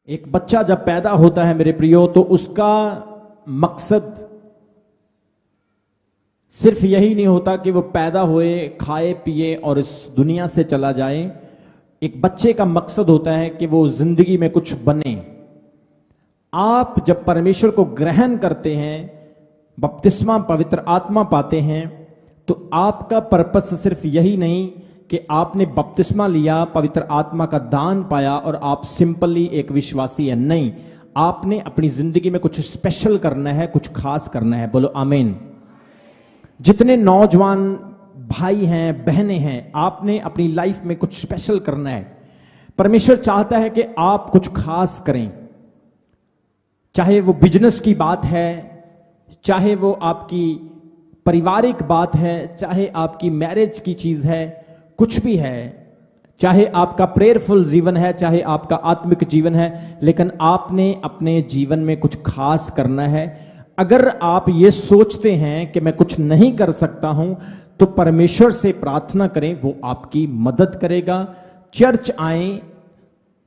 एक बच्चा जब पैदा होता है मेरे प्रियो, तो उसका मकसद सिर्फ यही नहीं होता कि वो पैदा हुए, खाए पिए और इस दुनिया से चला जाए। एक बच्चे का मकसद होता है कि वो जिंदगी में कुछ बने। आप जब परमेश्वर को ग्रहण करते हैं, बपतिस्मा पवित्र आत्मा पाते हैं, तो आपका पर्पस सिर्फ यही नहीं कि आपने बपतिस्मा लिया, पवित्र आत्मा का दान पाया और आप सिंपली एक विश्वासी है। नहीं, आपने अपनी जिंदगी में कुछ स्पेशल करना है, कुछ खास करना है। बोलो आमीन। जितने नौजवान भाई हैं, बहनें हैं, आपने अपनी लाइफ में कुछ स्पेशल करना है। परमेश्वर चाहता है कि आप कुछ खास करें, चाहे वो बिजनेस की बात है, चाहे वो आपकी पारिवारिक बात है, चाहे आपकी मैरिज की चीज है, कुछ भी है, चाहे आपका प्रेयरफुल जीवन है, चाहे आपका आत्मिक जीवन है, लेकिन आपने अपने जीवन में कुछ खास करना है। अगर आप ये सोचते हैं कि मैं कुछ नहीं कर सकता हूं, तो परमेश्वर से प्रार्थना करें, वो आपकी मदद करेगा। चर्च आए,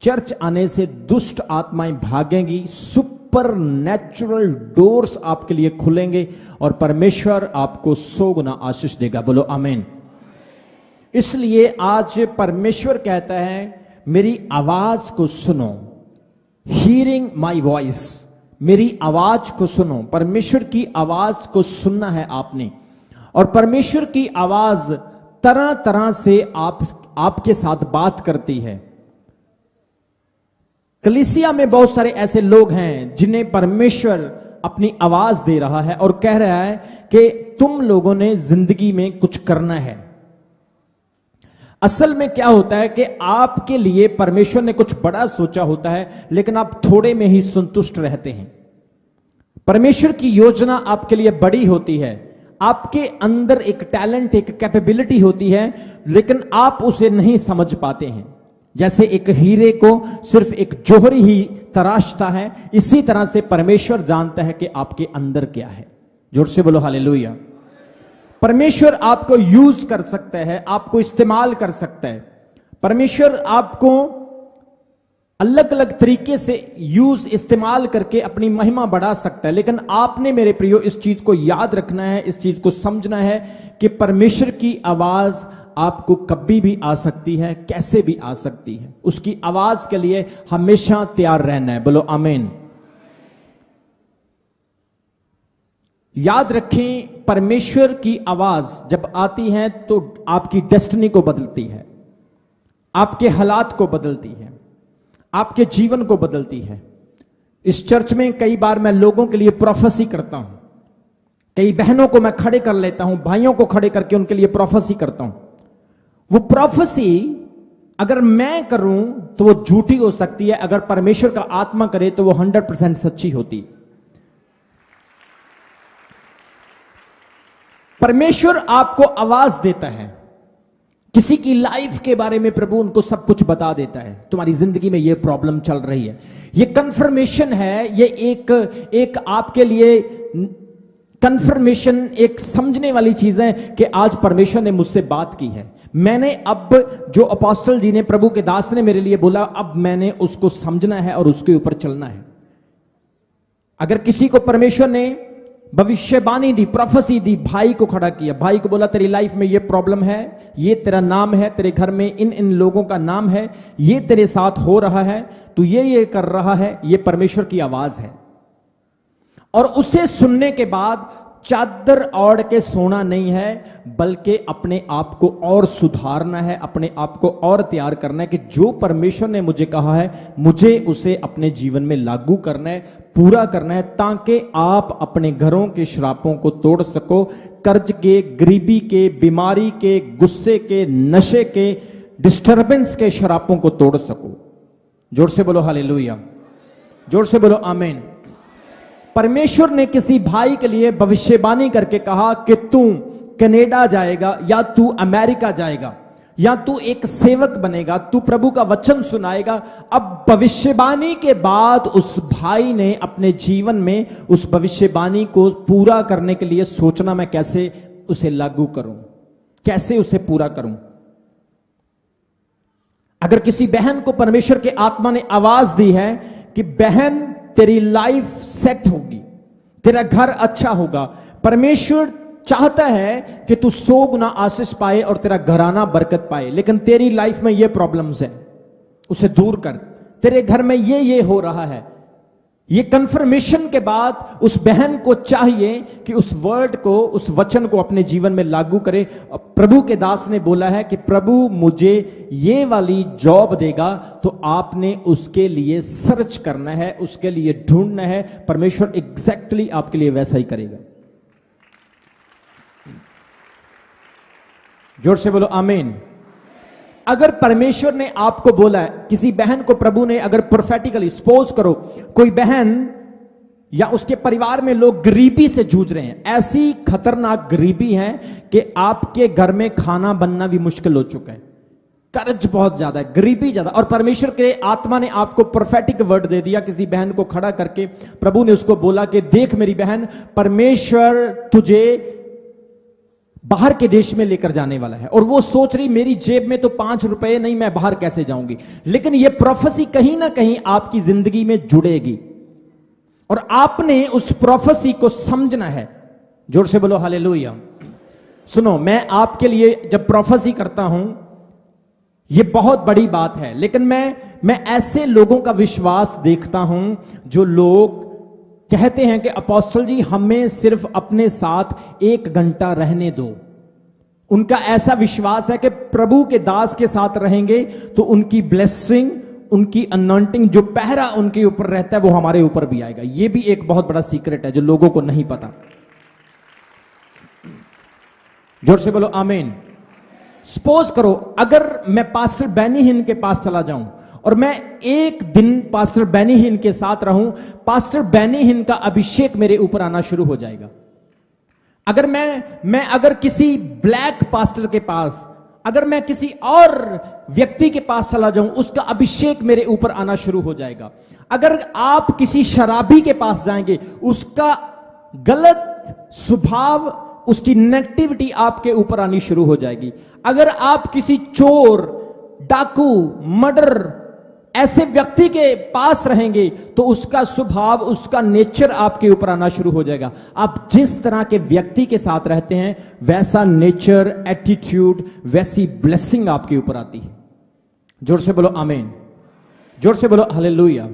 चर्च आने से दुष्ट आत्माएं भागेंगी, सुपर नेचुरल डोर्स आपके लिए खुलेंगे और परमेश्वर आपको 100 गुना आशीष देगा। बोलो आमीन। इसलिए आज परमेश्वर कहता है, मेरी आवाज को सुनो, हीरिंग माई वॉइस, मेरी आवाज को सुनो। परमेश्वर की आवाज को सुनना है आपने। और परमेश्वर की आवाज तरह तरह से आपके साथ बात करती है। कलीसिया में बहुत सारे ऐसे लोग हैं जिन्हें परमेश्वर अपनी आवाज दे रहा है और कह रहा है कि तुम लोगों ने जिंदगी में कुछ करना है। असल में क्या होता है कि आपके लिए परमेश्वर ने कुछ बड़ा सोचा होता है, लेकिन आप थोड़े में ही संतुष्ट रहते हैं। परमेश्वर की योजना आपके लिए बड़ी होती है। आपके अंदर एक टैलेंट, एक कैपेबिलिटी होती है, लेकिन आप उसे नहीं समझ पाते हैं। जैसे एक हीरे को सिर्फ एक जौहरी ही तराशता है, इसी तरह से परमेश्वर जानता है कि आपके अंदर क्या है। जोर से बोलो हालेलुया। परमेश्वर आपको यूज कर सकता है, आपको इस्तेमाल कर सकता है। परमेश्वर आपको अलग अलग तरीके से इस्तेमाल करके अपनी महिमा बढ़ा सकता है। लेकिन आपने मेरे प्रियो इस चीज को याद रखना है, इस चीज को समझना है कि परमेश्वर की आवाज आपको कभी भी आ सकती है, कैसे भी आ सकती है। उसकी आवाज के लिए हमेशा तैयार रहना है। बोलो आमीन। याद रखें, परमेश्वर की आवाज जब आती है तो आपकी डेस्टिनी को बदलती है, आपके हालात को बदलती है, आपके जीवन को बदलती है। इस चर्च में कई बार मैं लोगों के लिए प्रोफेसी करता हूं, कई बहनों को मैं खड़े कर लेता हूं, भाइयों को खड़े करके उनके लिए प्रोफेसी करता हूं। वो प्रोफेसी अगर मैं करूं तो वो झूठी हो सकती है, अगर परमेश्वर का आत्मा करे तो वो 100% सच्ची होती। परमेश्वर आपको आवाज देता है, किसी की लाइफ के बारे में प्रभु उनको सब कुछ बता देता है। तुम्हारी जिंदगी में ये प्रॉब्लम चल रही है, ये कंफर्मेशन है, ये एक आपके लिए कंफर्मेशन, एक समझने वाली चीज है कि आज परमेश्वर ने मुझसे बात की है। मैंने अब जो अपोस्टल जी ने, प्रभु के दास ने मेरे लिए बोला, अब मैंने उसको समझना है और उसके ऊपर चलना है। अगर किसी को परमेश्वर ने भविष्यवाणी दी, प्रोफेसी दी, भाई को खड़ा किया, भाई को बोला तेरी लाइफ में ये प्रॉब्लम है, ये तेरा नाम है, तेरे घर में इन इन लोगों का नाम है, ये तेरे साथ हो रहा है, तू ये कर रहा है, ये परमेश्वर की आवाज है। और उसे सुनने के बाद चादर ओढ़ के सोना नहीं है, बल्कि अपने आप को और सुधारना है, अपने आप को और तैयार करना है कि जो परमेश्वर ने मुझे कहा है, मुझे उसे अपने जीवन में लागू करना है, पूरा करना है, ताकि आप अपने घरों के श्रापों को तोड़ सको, कर्ज के, गरीबी के, बीमारी के, गुस्से के, नशे के, डिस्टर्बेंस के श्रापों को तोड़ सको। जोर से बोलो हालेलुया, जोर से बोलो आमीन। परमेश्वर ने किसी भाई के लिए भविष्यवाणी करके कहा कि तू कनाडा जाएगा, या तू अमेरिका जाएगा, या तू एक सेवक बनेगा, तू प्रभु का वचन सुनाएगा। अब भविष्यवाणी के बाद उस भाई ने अपने जीवन में उस भविष्यवाणी को पूरा करने के लिए सोचना, मैं कैसे उसे लागू करूं, कैसे उसे पूरा करूं। अगर किसी बहन को परमेश्वर के आत्मा ने आवाज दी है कि बहन तेरी लाइफ सेट होगी, तेरा घर अच्छा होगा। परमेश्वर चाहता है कि तू 100 गुना आशीष पाए और तेरा घराना बरकत पाए, लेकिन तेरी लाइफ में ये प्रॉब्लम्स है, उसे दूर कर। तेरे घर में ये हो रहा है। ये कंफर्मेशन के बाद उस बहन को चाहिए कि उस वर्ड को, उस वचन को अपने जीवन में लागू करे। प्रभु के दास ने बोला है कि प्रभु मुझे ये वाली जॉब देगा, तो आपने उसके लिए सर्च करना है, उसके लिए ढूंढना है। परमेश्वर एग्जैक्टली आपके लिए वैसा ही करेगा। जोर से बोलो आमीन। अगर परमेश्वर ने आपको बोला है, किसी बहन को प्रभु ने अगर प्रोफेटिकली, सपोज करो कोई बहन या उसके परिवार में लोग गरीबी से जूझ रहे हैं, ऐसी खतरनाक गरीबी है कि आपके घर में खाना बनना भी मुश्किल हो चुका है, कर्ज बहुत ज्यादा है, गरीबी ज्यादा, और परमेश्वर के आत्मा ने आपको प्रोफेटिक वर्ड दे दिया किसी बहन को खड़ा करके। प्रभु ने उसको बोला कि देख मेरी बहन, परमेश्वर तुझे बाहर के देश में लेकर जाने वाला है। और वो सोच रही मेरी जेब में तो 5 रुपए नहीं, मैं बाहर कैसे जाऊंगी। लेकिन ये प्रोफेसी कहीं ना कहीं आपकी जिंदगी में जुड़ेगी और आपने उस प्रोफेसी को समझना है। जोर से बोलो हालेलुया। सुनो, मैं आपके लिए जब प्रोफेसी करता हूं, ये बहुत बड़ी बात है, लेकिन मैं ऐसे लोगों का विश्वास देखता हूं जो लोग कहते हैं कि अपोस्टल जी हमें सिर्फ अपने साथ 1 घंटा रहने दो। उनका ऐसा विश्वास है कि प्रभु के दास के साथ रहेंगे तो उनकी ब्लेसिंग, उनकी अनॉइंटिंग, जो पहरा उनके ऊपर रहता है वो हमारे ऊपर भी आएगा। ये भी एक बहुत बड़ा सीक्रेट है जो लोगों को नहीं पता। जोर से बोलो आमीन। सपोज करो अगर मैं पास्टर बेनी हिन के पास चला जाऊं और मैं एक दिन पास्टर बेनी हिन के साथ रहूं, पास्टर बेनी हिन का अभिषेक मेरे ऊपर आना शुरू हो जाएगा। अगर मैं अगर किसी ब्लैक पास्टर के पास, अगर मैं किसी और व्यक्ति के पास चला जाऊं, उसका अभिषेक मेरे ऊपर आना शुरू हो जाएगा। अगर आप किसी शराबी के पास जाएंगे, उसका गलत स्वभाव, उसकी नेगेटिविटी आपके ऊपर आनी शुरू हो जाएगी। अगर आप किसी चोर, डाकू, मर्डर ऐसे व्यक्ति के पास रहेंगे तो उसका स्वभाव, उसका नेचर आपके ऊपर आना शुरू हो जाएगा। आप जिस तरह के व्यक्ति के साथ रहते हैं वैसा नेचर, एटीट्यूड, वैसी ब्लेसिंग आपके ऊपर आती है। जोर से बोलो आमीन। जोर से बोलो हालेलुया।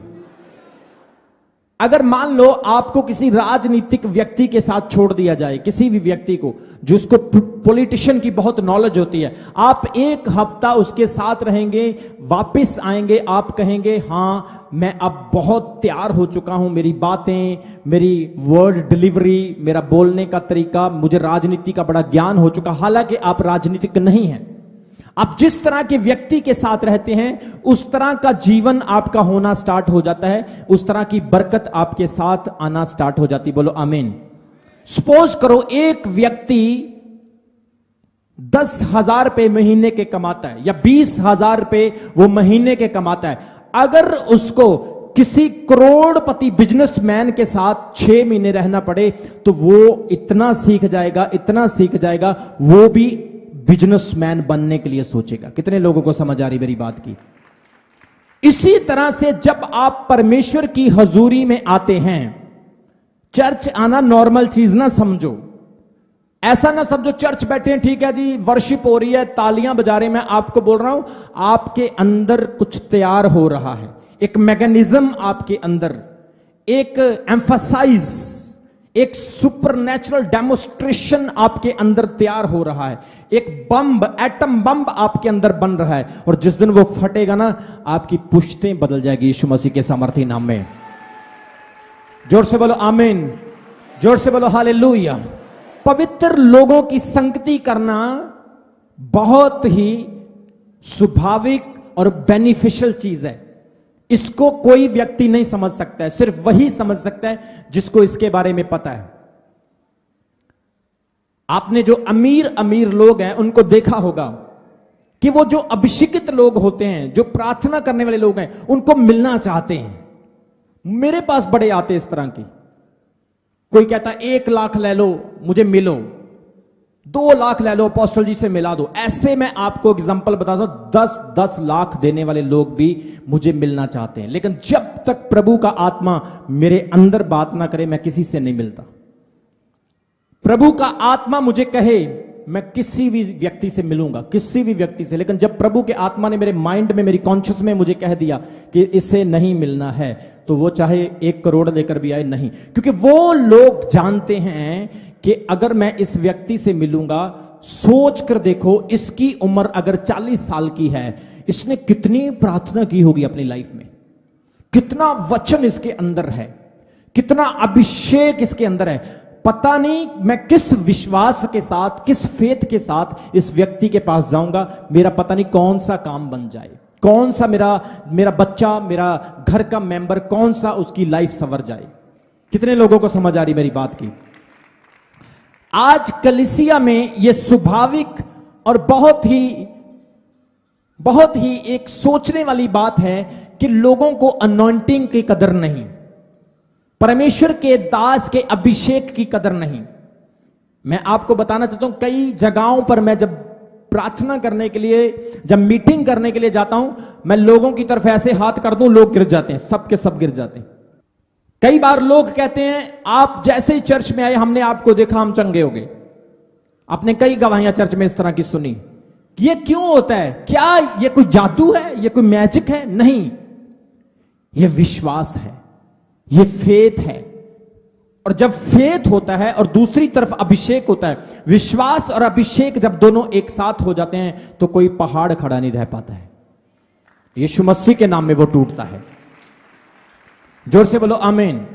अगर मान लो आपको किसी राजनीतिक व्यक्ति के साथ छोड़ दिया जाए, किसी भी व्यक्ति को जिसको पॉलिटिशियन की बहुत नॉलेज होती है, आप 1 हफ्ता उसके साथ रहेंगे, वापस आएंगे, आप कहेंगे हाँ मैं अब बहुत तैयार हो चुका हूं, मेरी बातें, मेरी वर्ड डिलीवरी, मेरा बोलने का तरीका, मुझे राजनीति का बड़ा ज्ञान हो चुका। हालांकि आप राजनीतिक नहीं हैं। आप जिस तरह के व्यक्ति के साथ रहते हैं उस तरह का जीवन आपका होना स्टार्ट हो जाता है, उस तरह की बरकत आपके साथ आना स्टार्ट हो जाती। बोलो आमीन। सपोज करो एक व्यक्ति 10,000 रुपए महीने के कमाता है या 20,000 रुपए वो महीने के कमाता है। अगर उसको किसी करोड़पति बिजनेसमैन के साथ 6 महीने रहना पड़े तो वो इतना सीख जाएगा, इतना सीख जाएगा, वो भी बिजनेसमैन बनने के लिए सोचेगा। कितने लोगों को समझ आ रही मेरी बात की? इसी तरह से जब आप परमेश्वर की हजूरी में आते हैं, चर्च आना नॉर्मल चीज ना समझो। ऐसा ना समझो चर्च बैठे हैं, ठीक है जी, वर्शिप हो रही है, तालियां बजा रहे हैं। मैं आपको बोल रहा हूं आपके अंदर कुछ तैयार हो रहा है, एक मैकेनिज्म आपके अंदर, एक एम्फसाइज, एक सुपरनेचुरल डेमोस्ट्रेशन आपके अंदर तैयार हो रहा है। एक बम्ब, एटम बम्ब आपके अंदर बन रहा है और जिस दिन वो फटेगा ना, आपकी पुश्तें बदल जाएगी यीशु मसीह के सामर्थी नाम में। जोर से बोलो आमीन। जोर से बोलो हालेलुया। पवित्र लोगों की संगति करना बहुत ही स्वाभाविक और बेनिफिशियल चीज है। इसको कोई व्यक्ति नहीं समझ सकता है, सिर्फ वही समझ सकता है जिसको इसके बारे में पता है। आपने जो अमीर अमीर लोग हैं उनको देखा होगा कि वो जो अभिषिक्त लोग होते हैं, जो प्रार्थना करने वाले लोग हैं, उनको मिलना चाहते हैं। मेरे पास बड़े आते इस तरह की, कोई कहता 1 लाख ले लो मुझे मिलो, 2 लाख ले लो, अपोस्टल जी से मिला दो। ऐसे मैं आपको एग्जांपल बता सकता, 10-10 लाख देने वाले लोग भी मुझे मिलना चाहते हैं, लेकिन जब तक प्रभु का आत्मा मेरे अंदर बात ना करे मैं किसी से नहीं मिलता। प्रभु का आत्मा मुझे कहे मैं किसी भी व्यक्ति से मिलूंगा, किसी भी व्यक्ति से, लेकिन जब प्रभु के आत्मा ने मेरे माइंड में, मेरी कॉन्शियस में मुझे कह दिया कि इसे नहीं मिलना है, तो वो चाहे 1 करोड़ लेकर भी आए, नहीं। क्योंकि वो लोग जानते हैं कि अगर मैं इस व्यक्ति से मिलूंगा, सोच कर देखो इसकी उम्र अगर 40 साल की है, इसने कितनी प्रार्थना की होगी अपनी लाइफ में, कितना वचन इसके अंदर है, कितना अभिषेक इसके अंदर है। पता नहीं मैं किस विश्वास के साथ, किस फेथ के साथ इस व्यक्ति के पास जाऊंगा, मेरा पता नहीं कौन सा काम बन जाए, कौन सा मेरा बच्चा, मेरा घर का मेंबर, कौन सा उसकी लाइफ संवर जाए। कितने लोगों को समझ आ रही मेरी बात की? आज कलीसिया में यह स्वाभाविक और बहुत ही एक सोचने वाली बात है कि लोगों को अनॉइंटिंग की कदर नहीं, परमेश्वर के दास के अभिषेक की कदर नहीं। मैं आपको बताना चाहता हूं, कई जगहों पर मैं जब प्रार्थना करने के लिए, जब मीटिंग करने के लिए जाता हूं, मैं लोगों की तरफ ऐसे हाथ कर दूं, लोग गिर जाते हैं, सब के सब गिर जाते हैं। कई बार लोग कहते हैं आप जैसे ही चर्च में आए हमने आपको देखा, हम चंगे हो गए। आपने कई गवाहियां चर्च में इस तरह की सुनी। ये क्यों होता है? क्या ये कोई जादू है? ये कोई मैजिक है? नहीं, ये विश्वास है, ये फेथ है। और जब फेथ होता है और दूसरी तरफ अभिषेक होता है, विश्वास और अभिषेक जब दोनों एक साथ हो जाते हैं तो कोई पहाड़ खड़ा नहीं रह पाता है। यीशु मसीह के नाम में वो टूटता है। जोर से बोलो आमीन।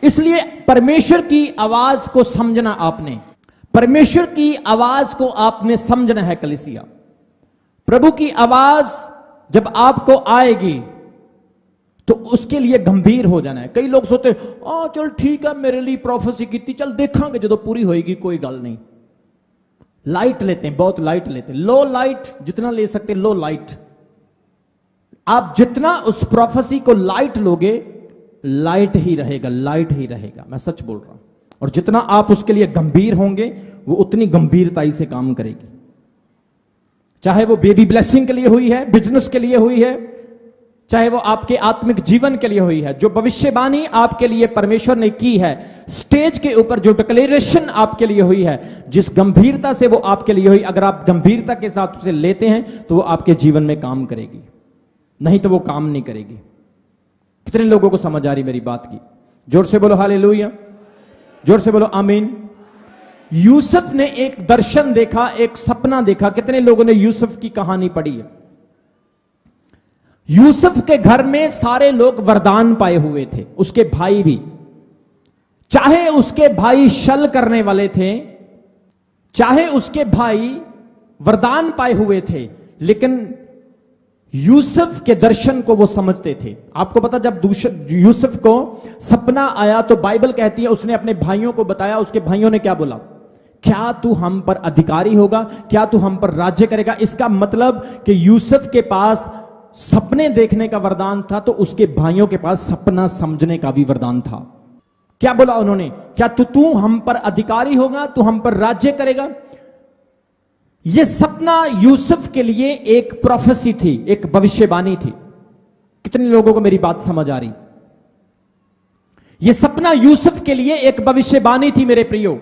इसलिए परमेश्वर की आवाज को समझना, आपने परमेश्वर की आवाज को आपने समझना है। कलीसिया, प्रभु की आवाज जब आपको आएगी तो उसके लिए गंभीर हो जाना है। कई लोग सोचते हैं चल ठीक है, मेरे लिए प्रोफेसी की थी, चल देखांगे जो पूरी होएगी, कोई गल नहीं। लाइट लेते हैं, बहुत लाइट लेते हैं, लो लाइट जितना ले सकते, लो लाइट। आप जितना उस प्रोफेसी को लाइट लोगे, लाइट ही रहेगा, लाइट ही रहेगा। मैं सच बोल रहा हूं। और जितना आप उसके लिए गंभीर होंगे, वो उतनी गंभीरताई से काम करेगी। चाहे वो बेबी ब्लेसिंग के लिए हुई है, बिजनेस के लिए हुई है, चाहे वो आपके आत्मिक जीवन के लिए हुई है। जो भविष्यवाणी आपके लिए परमेश्वर ने की है, स्टेज के ऊपर जो डिक्लेरेशन आपके लिए हुई है, जिस गंभीरता से वो आपके लिए हुई, अगर आप गंभीरता के साथ उसे लेते हैं तो वो आपके जीवन में काम करेगी, नहीं तो वो काम नहीं करेगी। कितने लोगों को समझ आ रही मेरी बात की? जोर से बोलो हालेलुया, जोर से बोलो आमीन। यूसुफ ने एक दर्शन देखा, एक सपना देखा। कितने लोगों ने यूसुफ की कहानी पढ़ी है? यूसुफ के घर में सारे लोग वरदान पाए हुए थे, उसके भाई भी। चाहे उसके भाई छल करने वाले थे, चाहे उसके भाई वरदान पाए हुए थे, लेकिन यूसुफ के दर्शन को वो समझते थे। आपको पता, जब यूसुफ को सपना आया तो बाइबल कहती है उसने अपने भाइयों को बताया। उसके भाइयों ने क्या बोला? क्या तू हम पर अधिकारी होगा? क्या तू हम पर राज्य करेगा? इसका मतलब कि यूसुफ के पास सपने देखने का वरदान था, तो उसके भाइयों के पास सपना समझने का भी वरदान था। क्या बोला उन्होंने? क्या तू हम पर अधिकारी होगा? तू हम पर राज्य करेगा? यह सपना यूसुफ के लिए एक प्रोफेसी थी, एक भविष्यवाणी थी। कितने लोगों को मेरी बात समझ आ रही? यह सपना यूसुफ के लिए एक भविष्यवाणी थी मेरे प्रियो।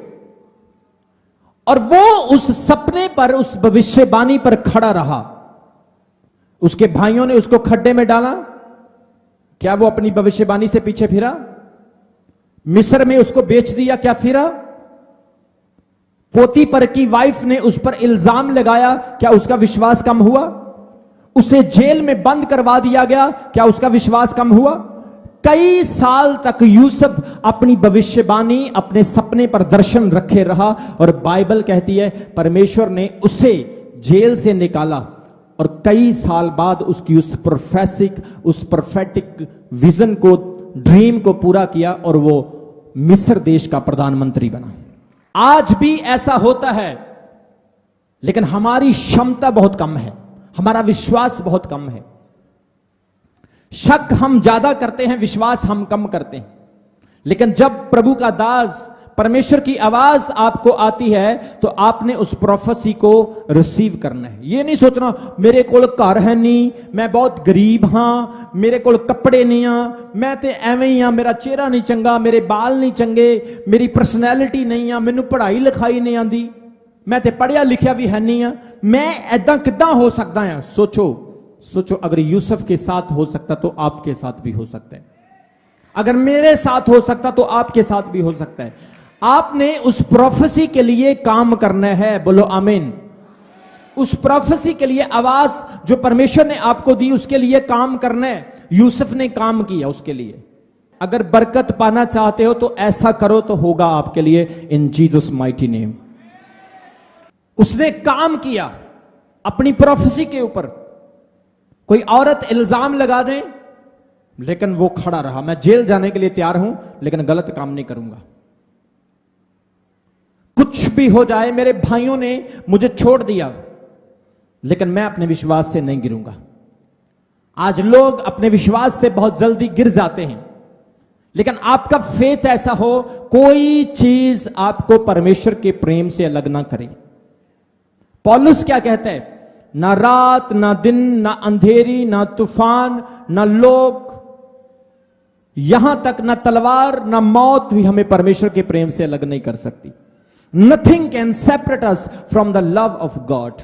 और वो उस सपने पर, उस भविष्यवाणी पर खड़ा रहा। उसके भाइयों ने उसको खड्डे में डाला। क्या वो अपनी भविष्यवाणी से पीछे फिरा? मिस्र में उसको बेच दिया, क्या फिरा? पोतीपर की वाइफ ने उस पर इल्जाम लगाया, क्या उसका विश्वास कम हुआ? उसे जेल में बंद करवा दिया गया, क्या उसका विश्वास कम हुआ? कई साल तक यूसुफ अपनी भविष्यवाणी, अपने सपने पर दर्शन रखे रहा। और बाइबल कहती है परमेश्वर ने उसे जेल से निकाला और कई साल बाद उसकी उस प्रोफेटिक विजन को, ड्रीम को पूरा किया और वो मिस्र देश का प्रधानमंत्री बना। आज भी ऐसा होता है, लेकिन हमारी क्षमता बहुत कम है, हमारा विश्वास बहुत कम है। शक हम ज्यादा करते हैं, विश्वास हम कम करते हैं। लेकिन जब प्रभु का दास परमेश्वर की आवाज आपको आती है तो आपने उस प्रोफेसी को रिसीव करना है। ये नहीं सोचना मेरे कोल घर है नहीं, मैं बहुत गरीब हाँ, मेरे कोल कपड़े नहीं आ, मैं ते एवें ही हाँ, मेरा चेहरा नहीं चंगा, मेरे बाल नहीं चंगे, मेरी पर्सनैलिटी नहीं आ, मैनू पढ़ाई लिखाई नहीं आती, मैं ते पढ़िया लिखिया भी है नहीं आ, मैं ऐदा किद्दां हो सकता है। सोचो अगर यूसुफ के साथ हो सकता तो आपके साथ भी हो सकता है, अगर मेरे साथ हो सकता तो आपके साथ भी हो सकता है। आपने उस प्रोफेसी के लिए काम करना है, बोलो आमीन। उस प्रोफेसी के लिए आवाज जो परमेश्वर ने आपको दी उसके लिए काम करना है। यूसुफ ने काम किया उसके लिए। अगर बरकत पाना चाहते हो तो ऐसा करो तो होगा आपके लिए, इन जीसस माइटी नेम। उसने काम किया अपनी प्रोफेसी के ऊपर। कोई औरत इल्जाम लगा दे लेकिन वो खड़ा रहा, मैं जेल जाने के लिए तैयार हूं लेकिन गलत काम नहीं करूंगा। कुछ भी हो जाए, मेरे भाइयों ने मुझे छोड़ दिया लेकिन मैं अपने विश्वास से नहीं गिरूंगा। आज लोग अपने विश्वास से बहुत जल्दी गिर जाते हैं, लेकिन आपका फेथ ऐसा हो कोई चीज आपको परमेश्वर के प्रेम से अलग ना करे। पौलुस क्या कहता है, ना रात ना दिन ना अंधेरी ना तूफान ना लोग, यहां तक ना तलवार ना मौत भी हमें परमेश्वर के प्रेम से अलग नहीं कर सकती। Nothing can separate us from the love of God.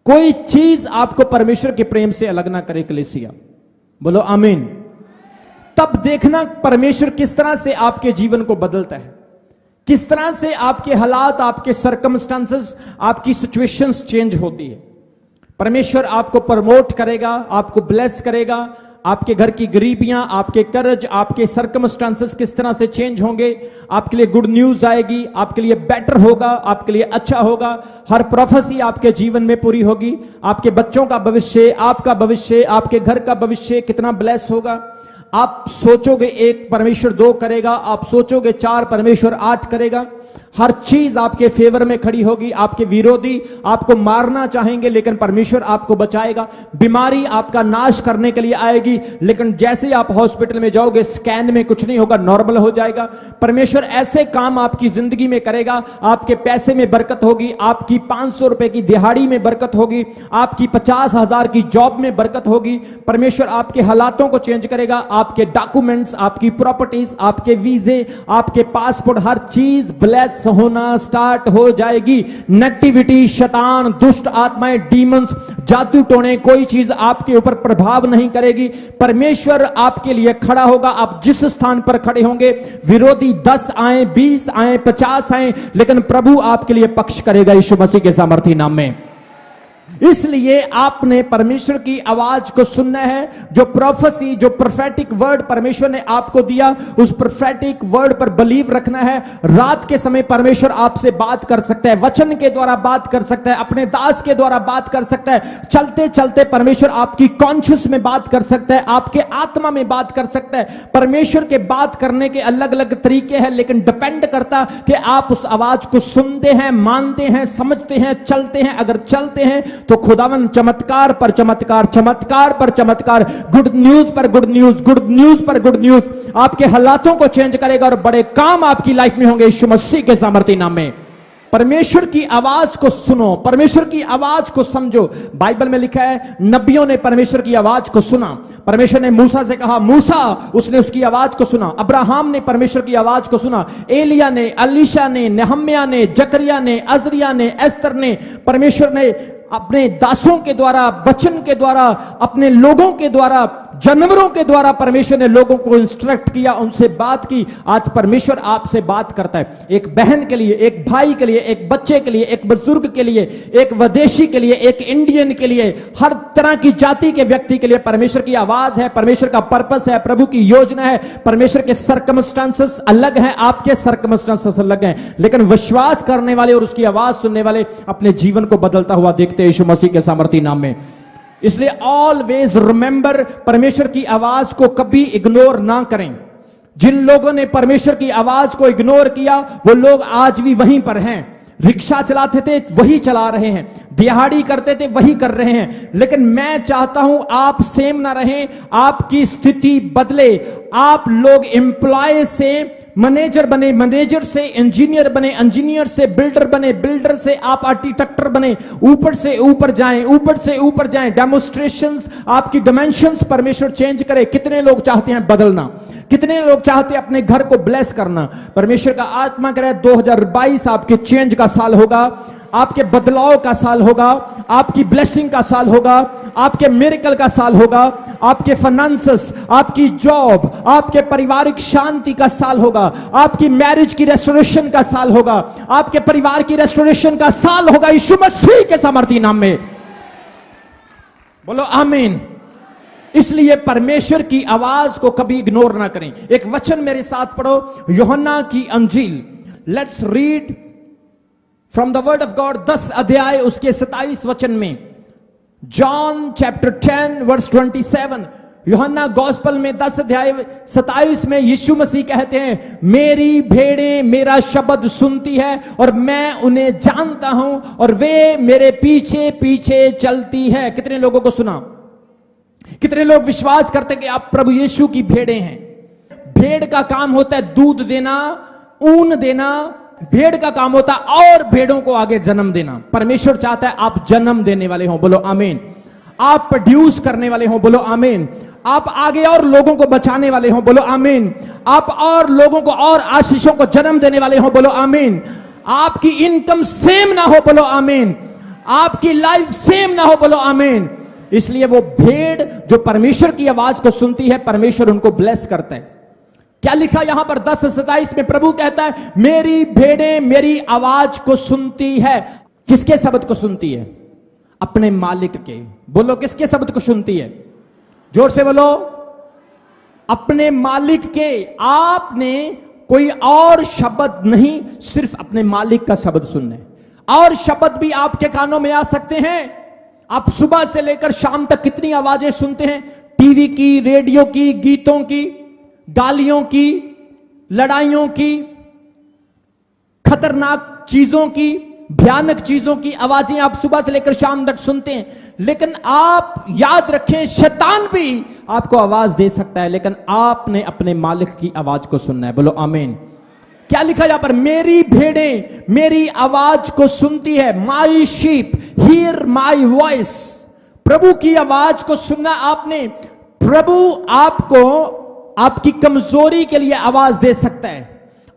कोई चीज आपको परमेश्वर के प्रेम से अलग ना करे कलीसिया, बोलो आमीन। तब देखना परमेश्वर किस तरह से आपके जीवन को बदलता है, किस तरह से आपके हालात, आपके सर्कमस्टांसेस, आपकी सिचुएशंस चेंज होती है। परमेश्वर आपको प्रमोट करेगा, आपको ब्लेस करेगा। आपके घर की गरीबियां, आपके कर्ज, आपके सर्कमस्टांसेस किस तरह से चेंज होंगे। आपके लिए गुड न्यूज आएगी, आपके लिए बेटर होगा, आपके लिए अच्छा होगा। हर प्रोफेसी आपके जीवन में पूरी होगी। आपके बच्चों का भविष्य, आपका भविष्य, आपके घर का भविष्य कितना ब्लेस होगा। आप सोचोगे एक परमेश्वर 2 करेगा, आप सोचोगे 4 परमेश्वर 8 करेगा। हर चीज आपके फेवर में खड़ी होगी। आपके विरोधी आपको मारना चाहेंगे लेकिन परमेश्वर आपको बचाएगा। बीमारी आपका नाश करने के लिए आएगी लेकिन जैसे ही आप हॉस्पिटल में जाओगे स्कैन में कुछ नहीं होगा, नॉर्मल हो जाएगा। परमेश्वर ऐसे काम आपकी जिंदगी में करेगा। आपके पैसे में बरकत होगी, आपकी 500 रुपए की दिहाड़ी में बरकत होगी, आपकी 50,000 की जॉब में बरकत होगी। परमेश्वर आपके हालातों को चेंज करेगा। आपके डॉक्यूमेंट्स, आपकी प्रॉपर्टीज, आपके वीजे, आपके पासपोर्ट, हर चीज ब्लेस होना स्टार्ट हो जाएगी। नेगेटिविटी, शैतान, दुष्ट आत्माएं, डीमंस, जादू टोने, कोई चीज आपके ऊपर प्रभाव नहीं करेगी। परमेश्वर आपके लिए खड़ा होगा। आप जिस स्थान पर खड़े होंगे, विरोधी 10 आए, 20 आए, 50 आए, लेकिन प्रभु आपके लिए पक्ष करेगा यीशु मसीह के सामर्थी नाम में। इसलिए आपने परमेश्वर की आवाज को सुनना है। जो प्रोफेसी, जो प्रोफेटिक वर्ड परमेश्वर ने आपको दिया, उस प्रोफेटिक वर्ड पर बिलीव रखना है। रात के समय परमेश्वर आपसे बात कर सकता है, वचन के द्वारा बात कर सकता है, अपने दास के द्वारा बात कर सकता है। चलते चलते परमेश्वर आपकी कॉन्शियस में बात कर सकता है, आपके आत्मा में बात कर सकता है। परमेश्वर के बात करने के अलग अलग तरीके हैं, लेकिन डिपेंड करता कि आप उस आवाज को सुनते हैं, मानते हैं, समझते हैं, चलते हैं। अगर चलते हैं तो खुदावन चमत्कार पर चमत्कार, चमत्कार पर चमत्कार, गुड न्यूज पर गुड न्यूज, गुड न्यूज पर गुड न्यूज आपके हालातों को चेंज करेगा और बड़े काम आपकी लाइफ में होंगे यीशु मसीह के सामर्थी नाम में। परमेश्वर की आवाज को सुनो, परमेश्वर की आवाज को समझो। बाइबल में लिखा है नबियों ने परमेश्वर की आवाज को सुना। परमेश्वर ने मूसा से कहा, मूसा, उसने उसकी आवाज को सुना। अब्राहम ने परमेश्वर की आवाज को सुना। एलिया ने, अलीशा ने, नेहम्या ने, जकरिया ने, अजरिया ने, एस्तर ने, परमेश्वर ने अपने दासों के द्वारा, वचन के द्वारा, अपने लोगों के द्वारा, जानवरों के द्वारा परमेश्वर ने लोगों को इंस्ट्रक्ट किया, उनसे बात की। आज परमेश्वर आपसे बात करता है। एक बहन के लिए, एक भाई के लिए, एक बच्चे के लिए, एक बुजुर्ग के लिए, एक विदेशी के लिए, एक इंडियन के लिए, हर तरह की जाति के व्यक्ति के लिए परमेश्वर की आवाज है। परमेश्वर का पर्पस है, प्रभु की योजना है। परमेश्वर के सर्कमस्टांसेस अलग हैं, आपके सर्कमस्टांसेस अलग हैं, लेकिन विश्वास करने वाले और उसकी आवाज सुनने वाले अपने जीवन को बदलता हुआ देखते हैं यीशु मसीह के सामर्थी नाम में। इसलिए ऑलवेज रिमेंबर, परमेश्वर की आवाज को कभी इग्नोर ना करें। जिन लोगों ने परमेश्वर की आवाज को इग्नोर किया वो लोग आज भी वहीं पर हैं। रिक्शा चलाते थे वही चला रहे हैं, दिहाड़ी करते थे वही कर रहे हैं। लेकिन मैं चाहता हूं आप सेम ना रहें, आपकी स्थिति बदले। आप लोग एम्प्लॉय से मैनेजर बने, मैनेजर से इंजीनियर बने, इंजीनियर से बिल्डर बने, बिल्डर से आप आर्किटेक्टर बने, ऊपर से ऊपर जाएं, ऊपर से ऊपर जाएं। डेमोन्स्ट्रेशंस, आपकी डायमेंशंस परमेश्वर चेंज करे। कितने लोग चाहते हैं बदलना? कितने लोग चाहते हैं अपने घर को ब्लेस करना? परमेश्वर का आत्मा करे 2022 आपके चेंज का साल होगा, आपके बदलाव का साल होगा, आपकी ब्लेसिंग का साल होगा, आपके मिरेकल का साल होगा, आपके फाइनेंसेस, आपकी जॉब, आपके पारिवारिक शांति का साल होगा, आपकी मैरिज की रेस्टोरेशन का साल होगा, आपके परिवार की रेस्टोरेशन का साल होगा यीशु मसीह के सामर्थी नाम में। बोलो आमीन। इसलिए परमेश्वर की आवाज को कभी इग्नोर ना करें। एक वचन मेरे साथ पढ़ो, यूहन्ना की अंजील। Let's read from the word of God, 10 अध्याय उसके 27 वचन में। John chapter 10 verse 27। यूहन्ना गॉस्पेल में 10 अध्याय 27 में यीशु मसीह कहते हैं, मेरी भेड़ें मेरा शब्द सुनती है और मैं उन्हें जानता हूं और वे मेरे पीछे पीछे चलती है। कितने लोगों को सुना? कितने लोग विश्वास करते कि आप प्रभु यीशु की भेड़ें हैं? भेड़ का काम होता है दूध देना, ऊन देना। भेड़ का काम होता है और भेड़ों को आगे जन्म देना। परमेश्वर चाहता है आप जन्म देने वाले हो, बोलो आमीन। आप प्रोड्यूस करने वाले हो, बोलो आमीन। आप आगे और लोगों को बचाने वाले हो, बोलो आमीन। आप और लोगों को और आशीषों को जन्म देने वाले हो, बोलो आमीन। आपकी इनकम सेम ना हो, बोलो आमीन। आपकी लाइफ सेम ना हो, बोलो आमीन। इसलिए वो भेड़ जो परमेश्वर की आवाज को सुनती है, परमेश्वर उनको ब्लेस करता है। क्या लिखा यहां पर 10:27 में? प्रभु कहता है, मेरी भेड़ें मेरी आवाज को सुनती है। किसके शब्द को सुनती है? अपने मालिक के। बोलो, किसके शब्द को सुनती है? जोर से बोलो, अपने मालिक के। आपने कोई और शब्द नहीं, सिर्फ अपने मालिक का शब्द सुनना है। और शब्द भी आपके कानों में आ सकते हैं। आप सुबह से लेकर शाम तक कितनी आवाजें सुनते हैं? टीवी की, रेडियो की, गीतों की, गालियों की, लड़ाइयों की, खतरनाक चीजों की, भयानक चीजों की आवाजें आप सुबह से लेकर शाम तक सुनते हैं। लेकिन आप याद रखें, शैतान भी आपको आवाज दे सकता है, लेकिन आपने अपने मालिक की आवाज को सुनना है। बोलो आमीन। क्या लिखा यहां पर? मेरी भेड़ें मेरी आवाज को सुनती है। माई शीप हियर माई वॉइस। प्रभु की आवाज को सुनना आपने। प्रभु आपको आपकी कमजोरी के लिए आवाज दे सकता है।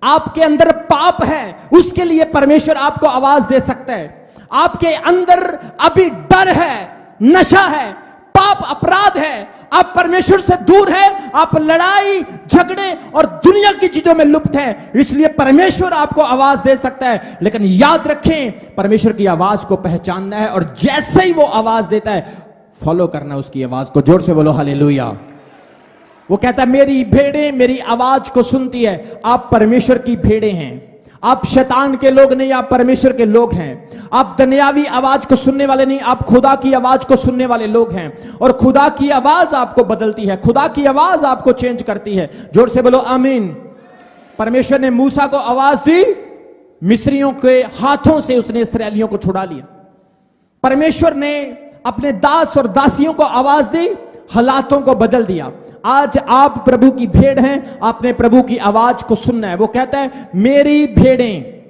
आपके अंदर पाप है, उसके लिए परमेश्वर आपको आवाज दे सकता है। आपके अंदर अभी डर है, नशा है, पाप अपराध है, आप परमेश्वर से दूर है, आप लड़ाई झगड़े और दुनिया की चीजों में लुप्त है, इसलिए परमेश्वर आपको आवाज दे सकता है। लेकिन याद रखें, परमेश्वर की आवाज को पहचानना है और जैसे ही वो आवाज देता है फॉलो करना उसकी आवाज को। जोर से बोलो हालेलुया। वो कहता है, मेरी भेड़ें मेरी आवाज को सुनती है। आप परमेश्वर की भेड़ें हैं। आप शैतान के लोग नहीं, आप परमेश्वर के लोग हैं। आप दुनियावी आवाज को सुनने वाले नहीं, आप खुदा की आवाज को सुनने वाले लोग हैं। और खुदा की आवाज आपको बदलती है, खुदा की आवाज आपको चेंज करती है। जोर से बोलो आमीन। परमेश्वर ने मूसा को आवाज दी, मिस्रियों के हाथों से उसने इस्राएलियों को छुड़ा लिया। परमेश्वर ने अपने दास और दासियों को आवाज दी, हालातों को बदल दिया। आज आप प्रभु की भेड़ हैं, आपने प्रभु की आवाज को सुनना है। वो कहता है, मेरी भेड़ें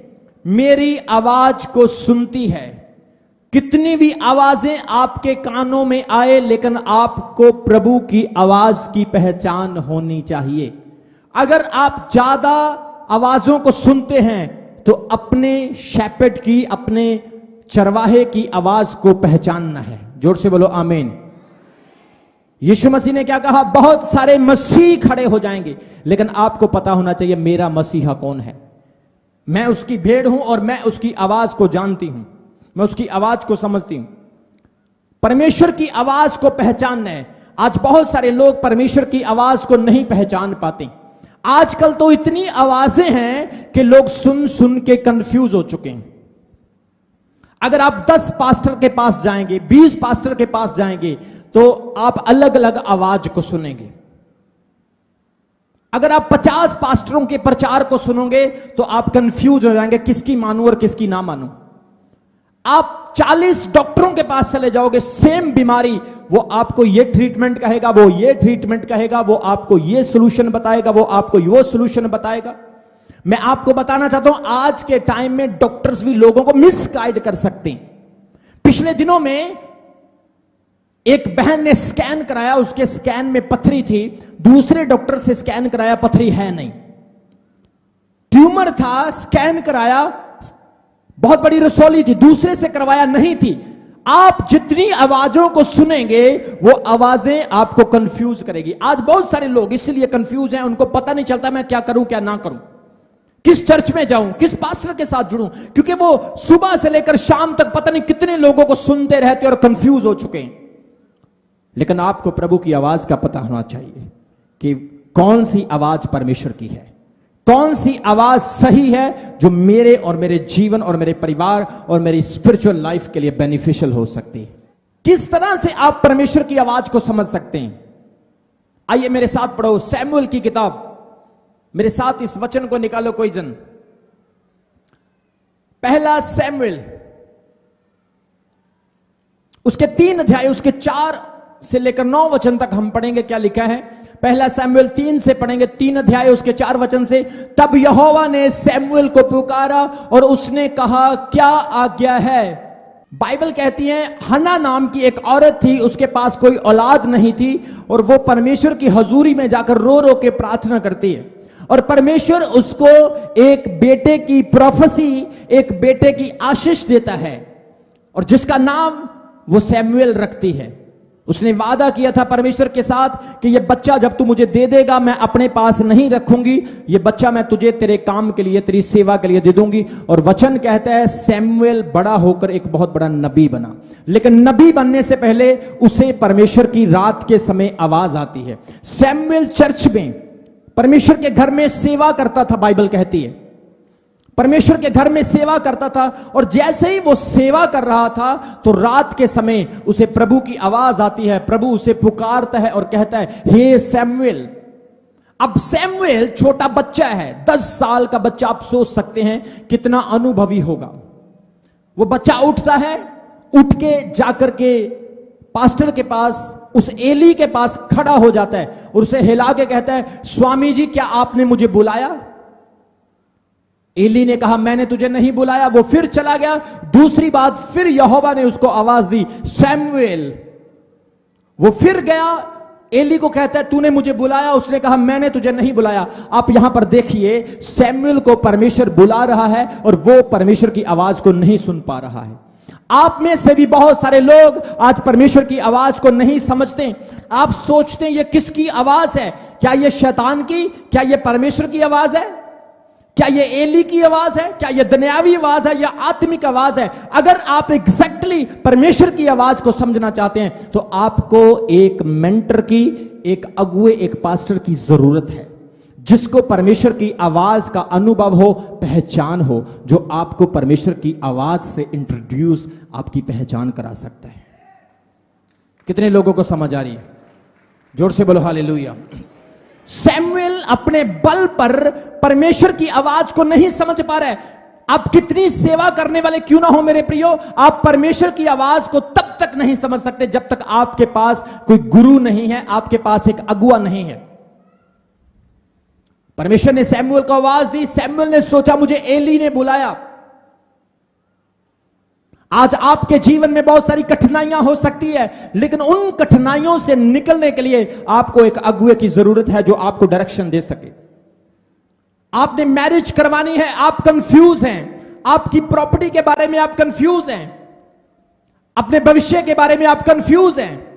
मेरी आवाज को सुनती है। कितनी भी आवाजें आपके कानों में आए, लेकिन आपको प्रभु की आवाज की पहचान होनी चाहिए। अगर आप ज्यादा आवाजों को सुनते हैं तो अपने शेपर्ड की, अपने चरवाहे की आवाज को पहचानना है। जोर से बोलो आमीन। यीशु मसीह ने क्या कहा? बहुत सारे मसीह खड़े हो जाएंगे, लेकिन आपको पता होना चाहिए मेरा मसीहा कौन है। मैं उसकी भेड़ हूं और मैं उसकी आवाज को जानती हूं, मैं उसकी आवाज को समझती हूं। परमेश्वर की आवाज को पहचानना है। आज बहुत सारे लोग परमेश्वर की आवाज को नहीं पहचान पाते। आजकल तो इतनी आवाजें हैं कि लोग सुन सुन के कंफ्यूज हो चुके हैं। अगर आप 10 पास्टर के पास जाएंगे, 20 पास्टर के पास जाएंगे, तो आप अलग अलग आवाज को सुनेंगे। अगर आप 50 पास्टरों के प्रचार को सुनोगे तो आप कंफ्यूज हो जाएंगे, किसकी मानूं और किसकी ना मानूं। आप 40 डॉक्टरों के पास चले जाओगे, सेम बीमारी, वो आपको ये ट्रीटमेंट कहेगा, वो ये ट्रीटमेंट कहेगा, वो आपको ये सोल्यूशन बताएगा, वो आपको वो सोल्यूशन बताएगा। मैं आपको बताना चाहता हूं, आज के टाइम में डॉक्टर्स भी लोगों को मिसगाइड कर सकते हैं। पिछले दिनों में एक बहन ने स्कैन कराया, उसके स्कैन में पथरी थी। दूसरे डॉक्टर से स्कैन कराया, पथरी है नहीं, ट्यूमर था। स्कैन कराया, बहुत बड़ी रसौली थी। दूसरे से करवाया, नहीं थी। आप जितनी आवाजों को सुनेंगे वो आवाजें आपको कंफ्यूज करेगी। आज बहुत सारे लोग इसलिए कंफ्यूज हैं, उनको पता नहीं चलता मैं क्या करूं क्या ना करूं, किस चर्च में जाऊं, किस पास्टर के साथ जुड़ूं, क्योंकि वो सुबह से लेकर शाम तक पता नहीं कितने लोगों को सुनते रहते और कंफ्यूज हो चुके हैं। लेकिन आपको प्रभु की आवाज का पता होना चाहिए कि कौन सी आवाज परमेश्वर की है, कौन सी आवाज सही है जो मेरे और मेरे जीवन और मेरे परिवार और मेरी स्पिरिचुअल लाइफ के लिए बेनिफिशियल हो सकती है। किस तरह से आप परमेश्वर की आवाज को समझ सकते हैं? आइए मेरे साथ पढ़ो सैमुएल की किताब। मेरे साथ इस वचन को निकालो कोई जन। पहला सैमुएल, उसके 3 अध्याय, उसके 4 से लेकर 9 वचन तक हम पढ़ेंगे। क्या लिखा है? पहला सैमुएल 3 से पढ़ेंगे, 3 अध्याय उसके 4 वचन से। तब यहोवा ने सैमुएल को पुकारा और उसने कहा, क्या आज्ञा है? बाइबल कहती है हन्ना नाम की एक औरत थी, उसके पास कोई औलाद नहीं थी और वो परमेश्वर की हजूरी में जाकर रो रो के प्रार्थना करती है और परमेश्वर उसको एक बेटे की प्रोफेसी, एक बेटे की आशीष देता है और जिसका नाम वो सैमुएल रखती है। उसने वादा किया था परमेश्वर के साथ कि ये बच्चा जब तू मुझे दे देगा मैं अपने पास नहीं रखूंगी, ये बच्चा मैं तुझे तेरे काम के लिए, तेरी सेवा के लिए दे दूंगी। और वचन कहता है सैमुएल बड़ा होकर एक बहुत बड़ा नबी बना। लेकिन नबी बनने से पहले उसे परमेश्वर की रात के समय आवाज आती है। सैमुएल चर्च में परमेश्वर के घर में सेवा करता था, बाइबल कहती है परमेश्वर के घर में सेवा करता था और जैसे ही वो सेवा कर रहा था तो रात के समय उसे प्रभु की आवाज आती है। प्रभु उसे पुकारता है और कहता है, हे सैमुएल। अब सैमुएल छोटा बच्चा है, 10 साल का बच्चा। आप सोच सकते हैं कितना अनुभवी होगा। वो बच्चा उठता है, उठ के जाकर के पास्टर के पास, उस एली के पास खड़ा हो जाता है और उसे हिला के कहता है, स्वामी जी क्या आपने मुझे बुलाया? एली ने कहा, मैंने तुझे नहीं बुलाया। वो फिर चला गया। दूसरी बात, फिर यहोवा ने उसको आवाज दी, सैमुएल। वो फिर गया, एली को कहता है, तूने मुझे बुलाया? उसने कहा, मैंने तुझे नहीं बुलाया। आप यहां पर देखिए, सैमुएल को परमेश्वर बुला रहा है और वो परमेश्वर की आवाज को नहीं सुन पा रहा है। आप में से भी बहुत सारे लोग आज परमेश्वर की आवाज को नहीं समझते। आप सोचते हैं ये किसकी आवाज है? क्या ये शैतान की? क्या ये परमेश्वर की आवाज है? क्या ये एली की आवाज है? क्या ये दुनियावी आवाज है या आत्मिक आवाज है? अगर आप एग्जैक्टली परमेश्वर की आवाज को समझना चाहते हैं तो आपको एक मेंटर की, एक अगुए, एक पास्टर की जरूरत है जिसको परमेश्वर की आवाज का अनुभव हो, पहचान हो, जो आपको परमेश्वर की आवाज से इंट्रोड्यूस, आपकी पहचान करा सकता है। कितने लोगों को समझ आ रही है? जोर से बोलो हालेलुया। सैमुएल अपने बल पर परमेश्वर की आवाज को नहीं समझ पा रहे। आप कितनी सेवा करने वाले क्यों ना हो मेरे प्रियो, आप परमेश्वर की आवाज को तब तक नहीं समझ सकते जब तक आपके पास कोई गुरु नहीं है, आपके पास एक अगुआ नहीं है। परमेश्वर ने सैमुएल को आवाज दी। सैमुएल ने सोचा मुझे एली ने बुलाया। आज आपके जीवन में बहुत सारी कठिनाइयां हो सकती है, लेकिन उन कठिनाइयों से निकलने के लिए आपको एक अगुए की जरूरत है जो आपको डायरेक्शन दे सके। आपने मैरिज करवानी है, आप कंफ्यूज हैं, आपकी प्रॉपर्टी के बारे में आप कंफ्यूज हैं, अपने भविष्य के बारे में आप कंफ्यूज हैं।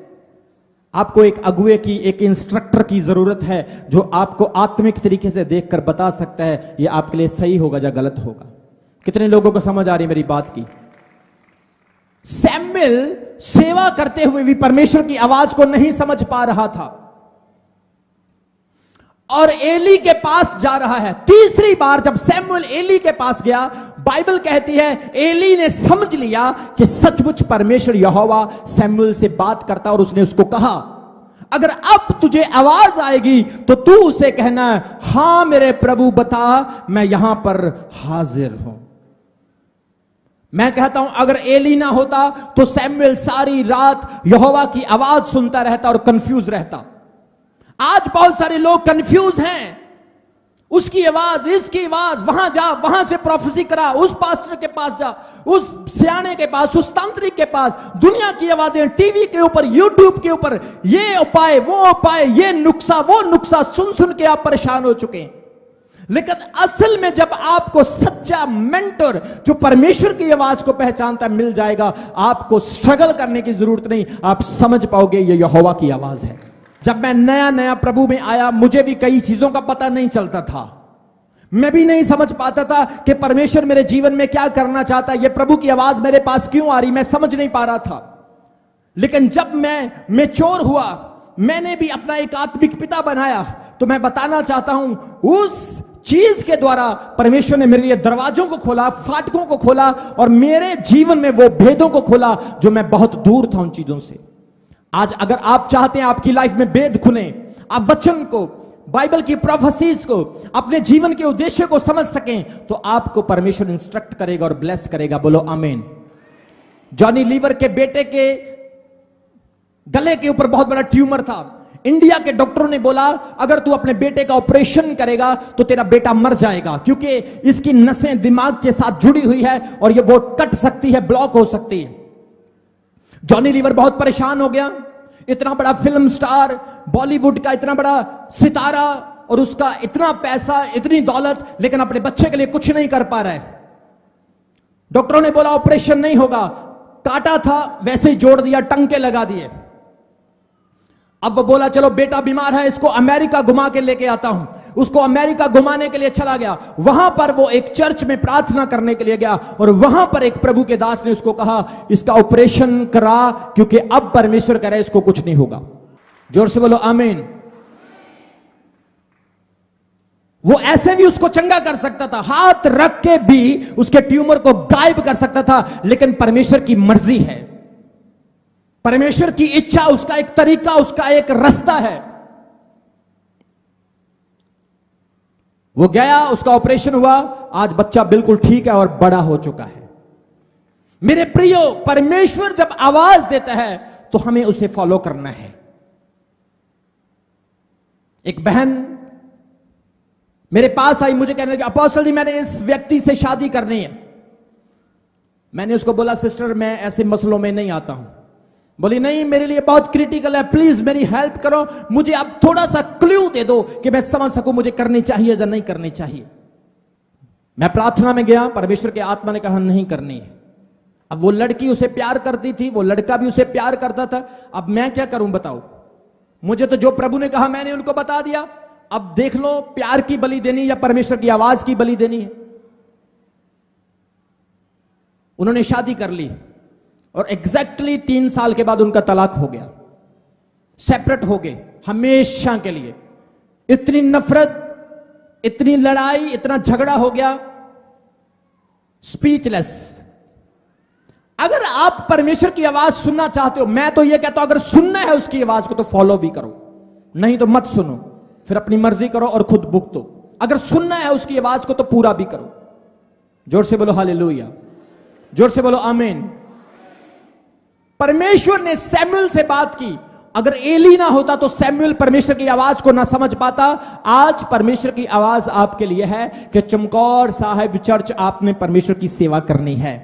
आपको एक अगुए की, एक इंस्ट्रक्टर की जरूरत है जो आपको आत्मिक तरीके से देखकर बता सकता है यह आपके लिए सही होगा या गलत होगा। कितने लोगों को समझ आ रही मेरी बात की? सैमुएल सेवा करते हुए भी परमेश्वर की आवाज को नहीं समझ पा रहा था और एली के पास जा रहा है। तीसरी बार जब सैमुएल एली के पास गया, बाइबल कहती है एली ने समझ लिया कि सचमुच परमेश्वर यहोवा सैमुएल से बात करता और उसने उसको कहा, अगर अब तुझे आवाज आएगी तो तू उसे कहना, हां मेरे प्रभु बता, मैं यहां पर हाजिर हूं। मैं कहता हूं अगर एली ना होता तो सैमुएल सारी रात यहोवा की आवाज सुनता रहता और कंफ्यूज रहता। आज बहुत सारे लोग कंफ्यूज हैं, उसकी आवाज, इसकी आवाज, वहां जा, वहां से प्रोफेसी करा, उस पास्टर के पास जा, उस सियाने के पास, उस तांत्रिक के पास। दुनिया की आवाजें टीवी के ऊपर, यूट्यूब के ऊपर, ये उपाय, वो उपाय, ये नुक्सा, वो नुक्सा सुन सुन के आप परेशान हो चुके हैं। लेकिन असल में जब आपको सच्चा मेंटर जो परमेश्वर की आवाज को पहचानता मिल जाएगा, आपको स्ट्रगल करने की जरूरत नहीं, आप समझ पाओगे ये यहोवा की आवाज है। जब मैं नया नया प्रभु में आया, मुझे भी कई चीजों का पता नहीं चलता था। मैं भी नहीं समझ पाता था कि परमेश्वर मेरे जीवन में क्या करना चाहता है, ये प्रभु की आवाज मेरे पास क्यों आ रही, मैं समझ नहीं पा रहा था। लेकिन जब मैं मैच्योर हुआ, मैंने भी अपना एक आत्मिक पिता बनाया, तो मैं बताना चाहता हूं उस चीज के द्वारा परमेश्वर ने मेरे लिए दरवाजों को खोला, फाटकों को खोला, और मेरे जीवन में वो भेदों को खोला जो मैं बहुत दूर था उन चीजों से। आज अगर आप चाहते हैं आपकी लाइफ में भेद खुले, आप वचन को, बाइबल की प्रोफेसीज को, अपने जीवन के उद्देश्य को समझ सकें, तो आपको परमेश्वर इंस्ट्रक्ट करेगा और ब्लेस करेगा। बोलो आमीन। जॉनी लीवर के बेटे के गले के ऊपर बहुत बड़ा ट्यूमर था। इंडिया के डॉक्टरों ने बोला अगर तू अपने बेटे का ऑपरेशन करेगा तो तेरा बेटा मर जाएगा, क्योंकि इसकी नसें दिमाग के साथ जुड़ी हुई है और ये वो कट सकती है, ब्लॉक हो सकती है। जॉनी लीवर बहुत परेशान हो गया। इतना बड़ा फिल्म स्टार, बॉलीवुड का इतना बड़ा सितारा, और उसका इतना पैसा, इतनी दौलत, लेकिन अपने बच्चे के लिए कुछ नहीं कर पा रहा है। डॉक्टरों ने बोला ऑपरेशन नहीं होगा, काटा था वैसे ही जोड़ दिया, टंके लगा दिए। अब वो बोला चलो बेटा बीमार है, इसको अमेरिका घुमा के लेके आता हूं। उसको अमेरिका घुमाने के लिए चला गया। वहां पर वो एक चर्च में प्रार्थना करने के लिए गया, और वहां पर एक प्रभु के दास ने उसको कहा इसका ऑपरेशन करा, क्योंकि अब परमेश्वर कह रहा है इसको कुछ नहीं होगा। जोर से बोलो आमीन। वो ऐसे भी उसको चंगा कर सकता था, हाथ रख के भी उसके ट्यूमर को गायब कर सकता था, लेकिन परमेश्वर की मर्जी है, परमेश्वर की इच्छा, उसका एक तरीका, उसका एक रास्ता है। वो गया, उसका ऑपरेशन हुआ, आज बच्चा बिल्कुल ठीक है और बड़ा हो चुका है। मेरे प्रियो, परमेश्वर जब आवाज देता है तो हमें उसे फॉलो करना है। एक बहन मेरे पास आई, मुझे कहने लगी अपोस्टल जी मैंने इस व्यक्ति से शादी करनी है। मैंने उसको बोला सिस्टर मैं ऐसे मसलों में नहीं आता हूं। बोली नहीं मेरे लिए बहुत क्रिटिकल है, प्लीज मेरी हेल्प करो, मुझे आप थोड़ा सा क्लू दे दो कि मैं समझ सकूं मुझे करनी चाहिए या नहीं करनी चाहिए। मैं प्रार्थना में गया, परमेश्वर के आत्मा ने कहा नहीं करनी है। अब वो लड़की उसे प्यार करती थी, वो लड़का भी उसे प्यार करता था। अब मैं क्या करूं बताओ, मुझे तो जो प्रभु ने कहा मैंने उनको बता दिया। अब देख लो प्यार की बलि देनी या परमेश्वर की आवाज की बलि देनी है। उन्होंने शादी कर ली और एग्जैक्टली 3 साल के बाद उनका तलाक हो गया, सेपरेट हो गए हमेशा के लिए। इतनी नफरत, इतनी लड़ाई, इतना झगड़ा हो गया, स्पीचलेस। अगर आप परमेश्वर की आवाज सुनना चाहते हो, मैं तो यह कहता हूं अगर सुनना है उसकी आवाज को तो फॉलो भी करो, नहीं तो मत सुनो, फिर अपनी मर्जी करो और खुद भुगतो। अगर सुनना है उसकी आवाज को तो पूरा भी करो। जोर से बोलो हालेलुया, जोर से बोलो आमीन। परमेश्वर ने सैमुअल से बात की। अगर एली ना होता तो सैमुअल परमेश्वर की आवाज को ना समझ पाता। आज परमेश्वर की आवाज आपके लिए है कि चमकौर साहिब चर्च आपने परमेश्वर की सेवा करनी है,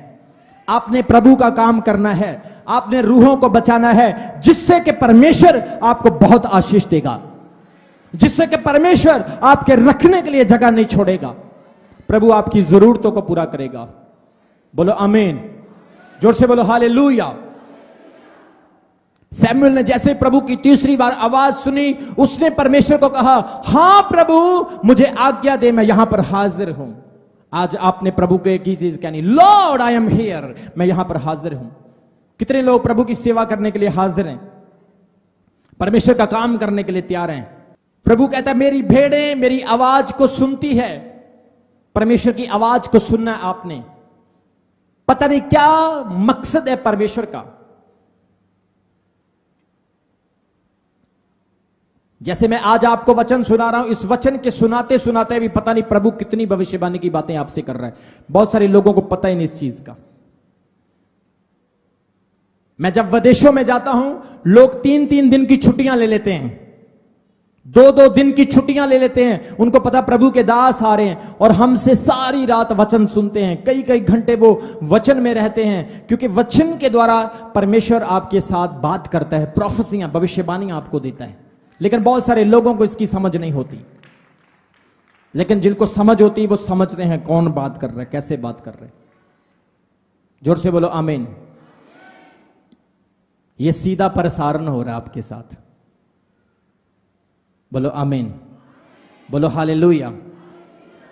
आपने प्रभु का काम करना है, आपने रूहों को बचाना है, जिससे कि परमेश्वर आपको बहुत आशीष देगा, जिससे कि परमेश्वर आपके रखने के लिए जगह नहीं छोड़ेगा, प्रभु आपकी जरूरतों को पूरा करेगा। बोलो आमीन, जोर से बोलो हालेलुया। सैमुअल ने जैसे प्रभु की तीसरी बार आवाज सुनी, उसने परमेश्वर को कहा हां प्रभु मुझे आज्ञा दे, मैं यहां पर हाजिर हूं। आज आपने प्रभु को एक ही चीज कहनी, लॉर्ड आई एम हियर, मैं यहां पर हाजिर हूं। कितने लोग प्रभु की सेवा करने के लिए हाजिर हैं, परमेश्वर का काम करने के लिए तैयार हैं? प्रभु कहता है मेरी भेड़ें मेरी आवाज को सुनती है। परमेश्वर की आवाज को सुनना है आपने। पता नहीं क्या मकसद है परमेश्वर का। जैसे मैं आज आपको वचन सुना रहा हूं, इस वचन के सुनाते सुनाते भी पता नहीं प्रभु कितनी भविष्यवाणी की बातें आपसे कर रहा है। बहुत सारे लोगों को पता ही नहीं इस चीज का। मैं जब विदेशों में जाता हूं, लोग 3-3 दिन की छुट्टियां ले लेते हैं, 2-2 दिन की छुट्टियां ले लेते हैं, उनको पता प्रभु के दास आ रहे हैं और हमसे सारी रात वचन सुनते हैं, कई कई घंटे वो वचन में रहते हैं, क्योंकि वचन के द्वारा परमेश्वर आपके साथ बात करता है, प्रोफेसियां, भविष्यवाणियां आपको देता है। लेकिन बहुत सारे लोगों को इसकी समझ नहीं होती, लेकिन जिनको समझ होती है वो समझते हैं कौन बात कर रहा है, कैसे बात कर रहे हैं। जोर से बोलो आमीन। ये सीधा प्रसारण हो रहा है आपके साथ, बोलो आमीन, बोलो हालेलुया।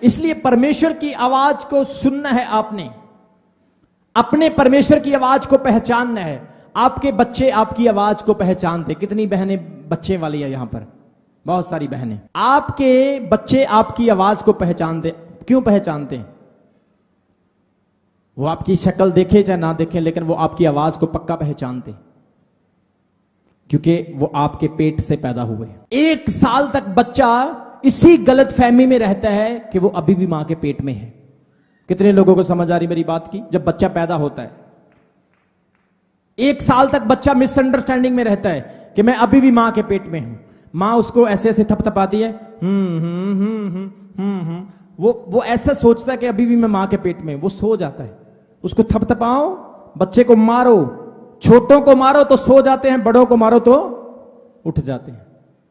इसलिए परमेश्वर की आवाज को सुनना है आपने, अपने परमेश्वर की आवाज को पहचानना है। आपके बच्चे आपकी आवाज को पहचानते। कितनी बहनें बच्चे वाली है यहां पर? बहुत सारी बहनें। आपके बच्चे आपकी आवाज को पहचानते। क्यों पहचानते हैं? वो आपकी शक्ल देखे चाहे ना देखे, लेकिन वो आपकी आवाज को पक्का पहचानते, क्योंकि वो आपके पेट से पैदा हुए। 1 साल तक बच्चा इसी गलत फहमी में रहता है कि वो अभी भी मां के पेट में है। कितने लोगों को समझ आ रही मेरी बात की? जब बच्चा पैदा होता है 1 साल तक बच्चा मिसअंडरस्टैंडिंग में रहता है कि मैं अभी भी मां के पेट में हूं। मां उसको ऐसे ऐसे थपथपाती है, वो ऐसा सोचता है कि अभी भी मैं मां के पेट में। वो सो जाता है, उसको थपथपाओ, बच्चे को मारो, छोटों को मारो तो सो जाते हैं, बड़ों को मारो तो उठ जाते हैं।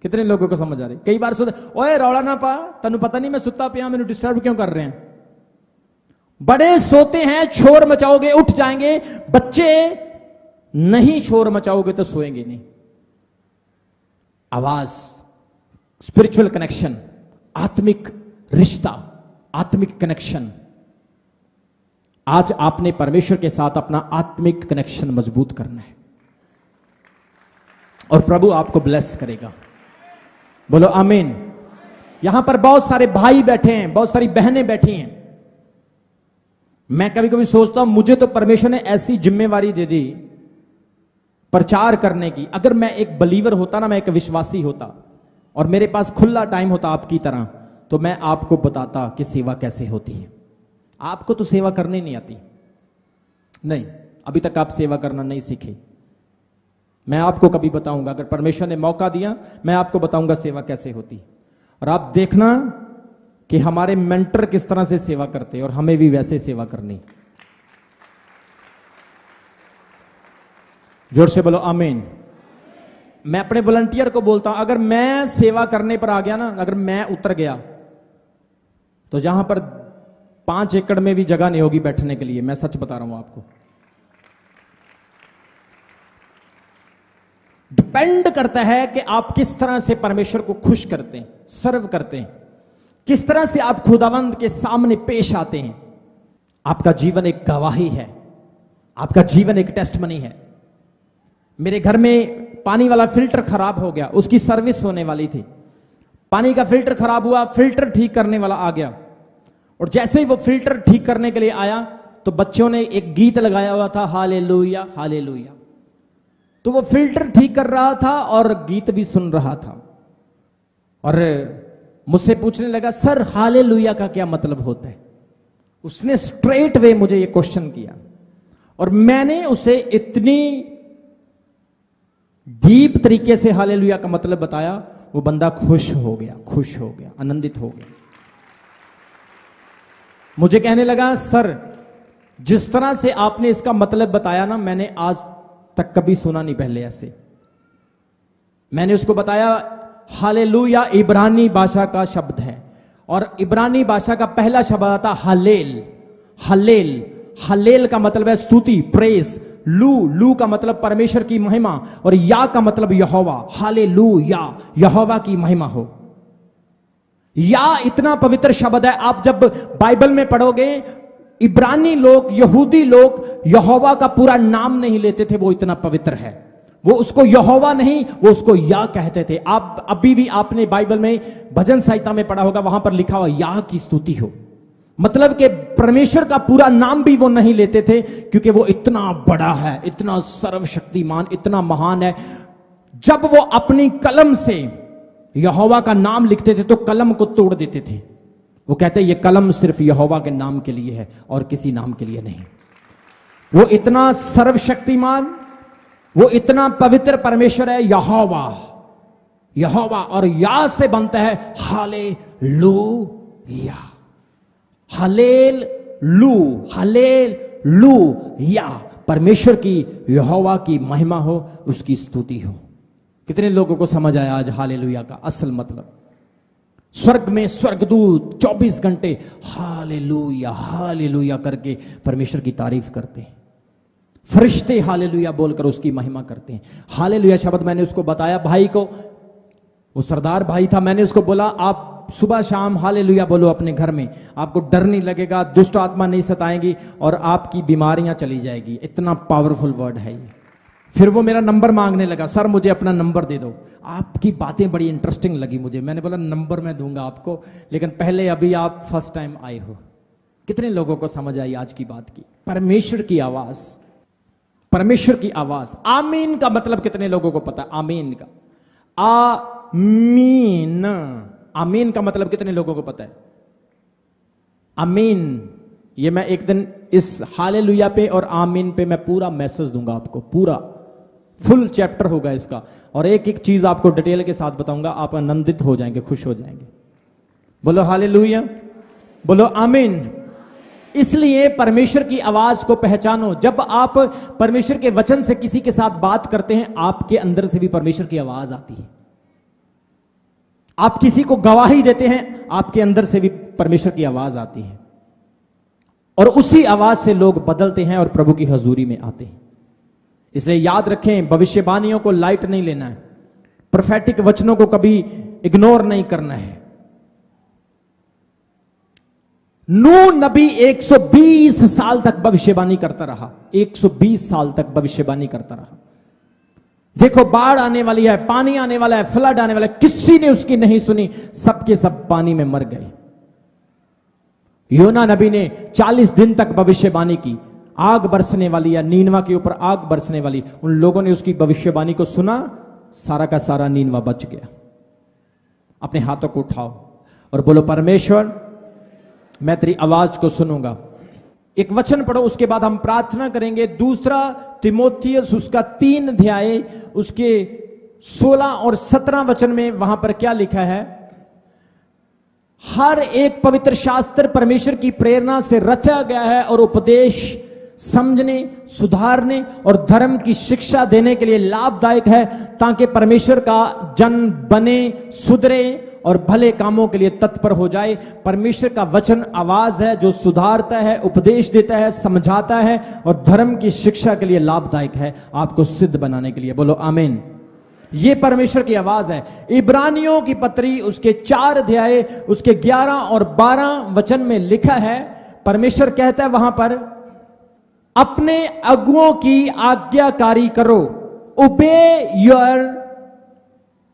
कितने लोगों को समझ आ रही? कई बार सोचते, ओए रौला ना पा, तनु पता नहीं मैं सुता पिया, मैंने डिस्टर्ब क्यों कर रहे हैं। बड़े सोते हैं, शोर मचाओगे उठ जाएंगे, बच्चे नहीं शोर मचाओगे तो सोएंगे नहीं। आवाज, स्पिरिचुअल कनेक्शन, आत्मिक रिश्ता, आत्मिक कनेक्शन। आज आपने परमेश्वर के साथ अपना आत्मिक कनेक्शन मजबूत करना है और प्रभु आपको ब्लेस करेगा। बोलो आमीन। यहां पर बहुत सारे भाई बैठे हैं, बहुत सारी बहनें बैठी हैं। मैं कभी कभी सोचता हूं, मुझे तो परमेश्वर ने ऐसी जिम्मेवारी दे दी प्रचार करने की। अगर मैं एक बलीवर होता ना, मैं एक विश्वासी होता और मेरे पास खुला टाइम होता आपकी तरह, तो मैं आपको बताता कि सेवा कैसे होती है। आपको तो सेवा करनी नहीं आती, नहीं, अभी तक आप सेवा करना नहीं सीखे। मैं आपको कभी बताऊंगा, अगर परमेश्वर ने मौका दिया मैं आपको बताऊंगा सेवा कैसे होती। और आप देखना कि हमारे मेंटर किस तरह से सेवा करते और हमें भी वैसे सेवा करनी। जोर से बोलो आमीन। मैं अपने वॉलंटियर को बोलता हूं, अगर मैं सेवा करने पर आ गया ना, अगर मैं उतर गया तो जहां पर 5 एकड़ में भी जगह नहीं होगी बैठने के लिए। मैं सच बता रहा हूं आपको। डिपेंड करता है कि आप किस तरह से परमेश्वर को खुश करते हैं, सर्व करते हैं, किस तरह से आप खुदावंद के सामने पेश आते हैं। आपका जीवन एक गवाही है, आपका जीवन एक टेस्टमनी है। मेरे घर में पानी वाला फिल्टर खराब हो गया, उसकी सर्विस होने वाली थी। पानी का फिल्टर खराब हुआ, फिल्टर ठीक करने वाला आ गया, और जैसे ही वो फिल्टर ठीक करने के लिए आया तो बच्चों ने एक गीत लगाया हुआ था, हालेलुया हालेलुया। तो वो फिल्टर ठीक कर रहा था और गीत भी सुन रहा था, और मुझसे पूछने लगा, सर हालेलुया का क्या मतलब होता है? उसने स्ट्रेट वे मुझे ये क्वेश्चन किया, और मैंने उसे इतनी डीप तरीके से हालेलुया का मतलब बताया, वो बंदा खुश हो गया, आनंदित हो गया। मुझे कहने लगा, सर जिस तरह से आपने इसका मतलब बताया ना, मैंने आज तक कभी सुना नहीं पहले ऐसे। मैंने उसको बताया, हालेलुया इब्रानी भाषा का शब्द है, और इब्रानी भाषा का पहला शब्द आता हलेल। हलेल, हलेल का मतलब है स्तुति, प्रेज। लू का मतलब परमेश्वर की महिमा, और या का मतलब यहोवा। हालेलुया, यहोवा की महिमा हो। या इतना पवित्र शब्द है, आप जब बाइबल में पढ़ोगे, इब्रानी लोग, यहूदी लोग यहोवा का पूरा नाम नहीं लेते थे, वो इतना पवित्र है। वो उसको यहोवा नहीं, वो उसको या कहते थे। आप अभी भी आपने बाइबल में भजन संहिता में पढ़ा होगा, वहां पर लिखा हुआ या की स्तुति हो, मतलब कि परमेश्वर का पूरा नाम भी वो नहीं लेते थे, क्योंकि वो इतना बड़ा है, इतना सर्वशक्तिमान, इतना महान है। जब वो अपनी कलम से यहोवा का नाम लिखते थे तो कलम को तोड़ देते थे। वो कहते ये कलम सिर्फ यहोवा के नाम के लिए है और किसी नाम के लिए नहीं। वो इतना सर्वशक्तिमान, वो इतना पवित्र परमेश्वर है यहोवा। यहोवा और या से बनता है हालेलुया। हालेलुया। परमेश्वर की, यहोवा की महिमा हो, उसकी स्तुति हो। कितने लोगों को समझ आया आज हालेलुया का असल मतलब? स्वर्ग में स्वर्गदूत 24 घंटे हालेलुया हालेलुया करके परमेश्वर की तारीफ करते हैं। फरिश्ते हालेलुया बोलकर उसकी महिमा करते हैं। हालेलुया शब्द मैंने उसको बताया, भाई को, वो सरदार भाई था, मैंने उसको बोला आप सुबह शाम हालेलुया बोलो अपने घर में, आपको डर नहीं लगेगा, दुष्ट आत्मा नहीं सताएंगी और आपकी बीमारियां चली जाएगी। इतना पावरफुल वर्ड है ये। फिर वो मेरा नंबर मांगने लगा, सर मुझे अपना नंबर दे दो। आपकी बातें बड़ी इंटरेस्टिंग लगी मुझे। मैंने बोला नंबर मैं दूंगा आपको, लेकिन पहले अभी आप फर्स्ट टाइम आए हो। कितने लोगों को समझ आई आज की बात की? परमेश्वर की आवाज, परमेश्वर की आवाज। आमीन का मतलब कितने लोगों को पता है? आमीन का, आमीन, आमीन का मतलब कितने लोगों को पता है? आमीन, ये मैं एक दिन इस हालेलुया पे और आमीन पे मैं पूरा मैसेज दूंगा आपको, पूरा फुल चैप्टर होगा इसका, और एक एक चीज आपको डिटेल के साथ बताऊंगा। आप आनंदित हो जाएंगे, खुश हो जाएंगे। बोलो हालेलुया, बोलो आमीन। इसलिए परमेश्वर की आवाज को पहचानो। जब आप परमेश्वर के वचन से किसी के साथ बात करते हैं, आपके अंदर से भी परमेश्वर की आवाज आती है। आप किसी को गवाही देते हैं, आपके अंदर से भी परमेश्वर की आवाज आती है, और उसी आवाज से लोग बदलते हैं और प्रभु की हजूरी में आते हैं। इसलिए याद रखें, भविष्यवाणियों को लाइट नहीं लेना है, प्रोफेटिक वचनों को कभी इग्नोर नहीं करना है। नूह नबी 120 साल तक भविष्यवाणी करता रहा, 120 साल तक भविष्यवाणी करता रहा। देखो बाढ़ आने वाली है, पानी आने वाला है, फ्लड आने वाला है, किसी ने उसकी नहीं सुनी, सबके सब पानी में मर गए। योना नबी ने 40 दिन तक भविष्यवाणी की, आग बरसने वाली है, नीनवा के ऊपर आग बरसने वाली। उन लोगों ने उसकी भविष्यवाणी को सुना, सारा का सारा नीनवा बच गया। अपने हाथों को उठाओ और बोलो परमेश्वर मैं तेरी आवाज को सुनूंगा। एक वचन पढ़ो, उसके बाद हम प्रार्थना करेंगे। दूसरा तिमोथियस उसका 3 अध्याय उसके 16 और 17 वचन में वहां पर क्या लिखा है? हर एक पवित्र शास्त्र परमेश्वर की प्रेरणा से रचा गया है और उपदेश, समझने, सुधारने और धर्म की शिक्षा देने के लिए लाभदायक है, ताकि परमेश्वर का जन बने, सुधरे और भले कामों के लिए तत्पर हो जाए। परमेश्वर का वचन आवाज है जो सुधारता है, उपदेश देता है, समझाता है और धर्म की शिक्षा के लिए लाभदायक है, आपको सिद्ध बनाने के लिए। बोलो आमीन। ये परमेश्वर की आवाज है। इब्रानियों की पत्री उसके 4 अध्याय उसके 11 और 12 वचन में लिखा है, परमेश्वर कहता है वहां पर, अपने अगुओं की आज्ञाकारी करो, ओबे योर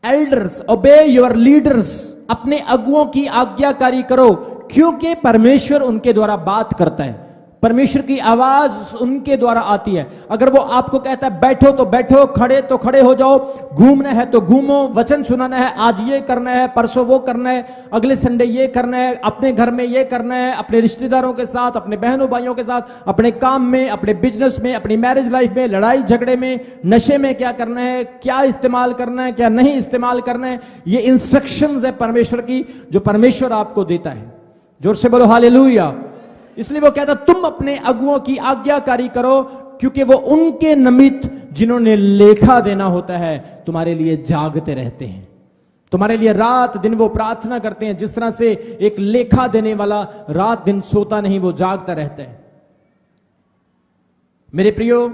एल्डर्स, ओबे योर लीडर्स। अपने अगुओं की आज्ञाकारी करो, क्योंकि परमेश्वर उनके द्वारा बात करता है, परमेश्वर की आवाज उनके द्वारा आती है। अगर वो आपको कहता है बैठो तो बैठो, खड़े तो खड़े हो जाओ, घूमना है तो घूमो, वचन सुनाना है, आज ये करना है, परसों वो करना है, अगले संडे ये करना है, अपने घर में ये करना है, अपने रिश्तेदारों के साथ, अपने बहनों भाइयों के साथ, अपने काम में, अपने बिजनेस में, अपनी मैरिज लाइफ में, लड़ाई झगड़े में, नशे में क्या करना है, क्या इस्तेमाल करना है, क्या नहीं इस्तेमाल करना है, ये इंस्ट्रक्शंस है परमेश्वर की, जो परमेश्वर आपको देता है। जोर से बोलो हालेलुया। इसलिए वो कहता तुम अपने अगुओं की आज्ञाकारी करो, क्योंकि वो उनके निमित्त जिन्होंने लेखा देना होता है तुम्हारे लिए जागते रहते हैं, तुम्हारे लिए रात दिन वो प्रार्थना करते हैं। जिस तरह से एक लेखा देने वाला रात दिन सोता नहीं, वो जागता रहता है। मेरे प्रियो,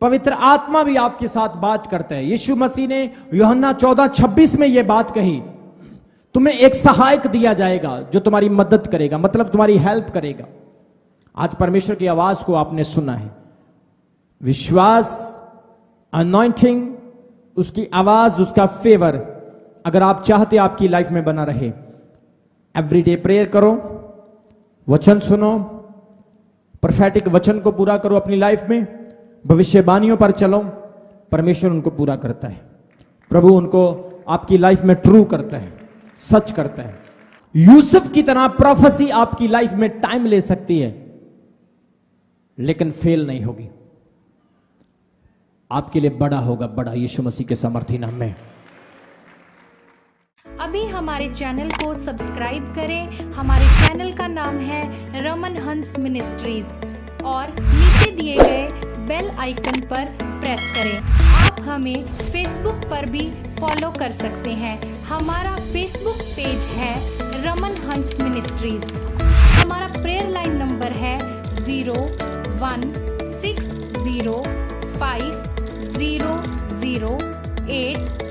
पवित्र आत्मा भी आपके साथ बात करता है। यीशु मसीह ने यूहन्ना 14:26 में यह बात कही, तुम्हें एक सहायक दिया जाएगा जो तुम्हारी मदद करेगा, मतलब तुम्हारी हेल्प करेगा। आज परमेश्वर की आवाज को आपने सुना है। विश्वास, अनॉइंटिंग, उसकी आवाज, उसका फेवर, अगर आप चाहते आपकी लाइफ में बना रहे, एवरीडे प्रेयर करो, वचन सुनो, प्रोफेटिक वचन को पूरा करो अपनी लाइफ में, भविष्यवाणियों पर चलो, परमेश्वर उनको पूरा करता है। प्रभु उनको आपकी लाइफ में ट्रू करता है, सच करता है। यूसुफ की तरह प्रोफेसी आपकी लाइफ में टाइम ले सकती है, लेकिन फेल नहीं होगी। आपके लिए बड़ा होगा, बड़ा, यीशु मसीह के सामर्थी नाम में। अभी हमारे चैनल को सब्सक्राइब करें। हमारे चैनल का नाम है रमन हंस मिनिस्ट्रीज और नीचे दिए गए बेल आइकन पर प्रेस करें। आप हमें फेसबुक पर भी फॉलो कर सकते हैं। हमारा फेसबुक पेज है रमन हंस मिनिस्ट्रीज। हमारा प्रेयर लाइन नंबर है 01605008